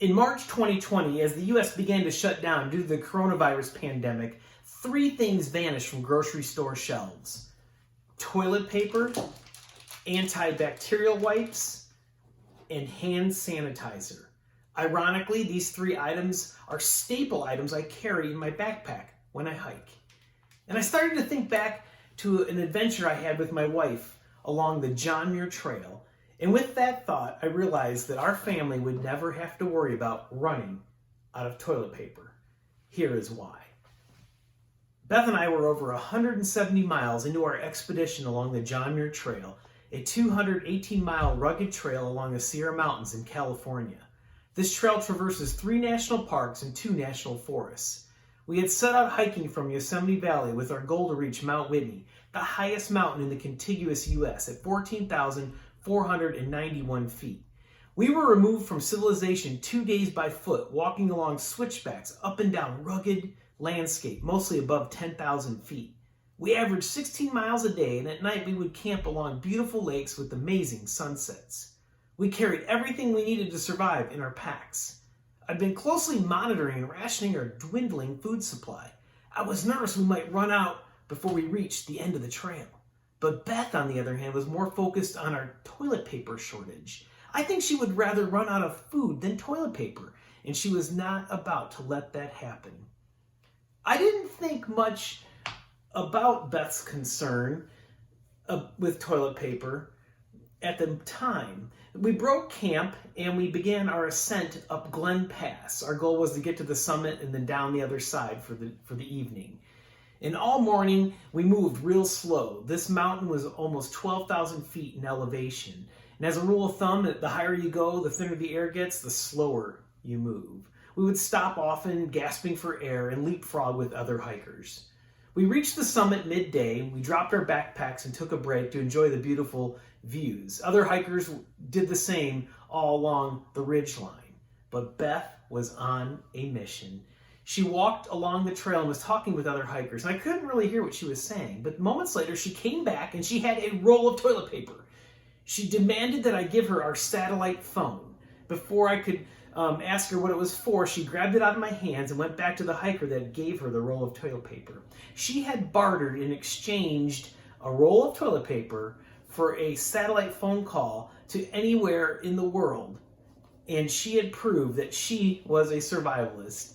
In March 2020, as the US began to shut down due to the coronavirus pandemic, three things vanished from grocery store shelves: toilet paper, antibacterial wipes, and hand sanitizer. Ironically, these three items are staple items I carry in my backpack when I hike. And I started to think back to an adventure I had with my wife along the John Muir Trail. And with that thought, I realized that our family would never have to worry about running out of toilet paper. Here is why. Beth and I were over 170 miles into our expedition along the John Muir Trail, a 218-mile rugged trail along the Sierra Mountains in California. This trail traverses 3 national parks and 2 national forests. We had set out hiking from Yosemite Valley with our goal to reach Mount Whitney, the highest mountain in the contiguous U.S. at 14,491 feet. We were removed from civilization 2 days by foot, walking along switchbacks up and down rugged landscape, mostly above 10,000 feet. We averaged 16 miles a day, and at night we would camp along beautiful lakes with amazing sunsets. We carried everything we needed to survive in our packs. I'd been closely monitoring and rationing our dwindling food supply. I was nervous we might run out before we reached the end of the trail. But Beth, on the other hand, was more focused on our toilet paper shortage. I think she would rather run out of food than toilet paper, and she was not about to let that happen. I didn't think much about Beth's concern with toilet paper at the time. We broke camp and we began our ascent up Glen Pass. Our goal was to get to the summit and then down the other side for the evening. And all morning we moved real slow. This mountain was almost 12,000 feet in elevation. And as a rule of thumb, the higher you go, the thinner the air gets, the slower you move. We would stop often, gasping for air, and leapfrog with other hikers. We reached the summit midday. We dropped our backpacks and took a break to enjoy the beautiful views. Other hikers did the same all along the ridgeline. But Beth was on a mission. She walked along the trail and was talking with other hikers. And I couldn't really hear what she was saying. But moments later, she came back and she had a roll of toilet paper. She demanded that I give her our satellite phone. Before I could ask her what it was for, she grabbed it out of my hands and went back to the hiker that gave her the roll of toilet paper. She had bartered and exchanged a roll of toilet paper for a satellite phone call to anywhere in the world. And she had proved that she was a survivalist.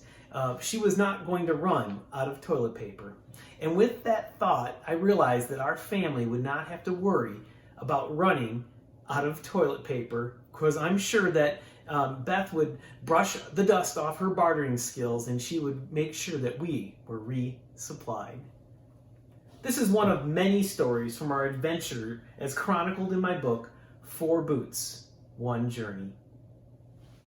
She was not going to run out of toilet paper. And with that thought, I realized that our family would not have to worry about running out of toilet paper, because I'm sure that Beth would brush the dust off her bartering skills and she would make sure that we were resupplied. This is one of many stories from our adventure as chronicled in my book, 4 Boots, 1 Journey.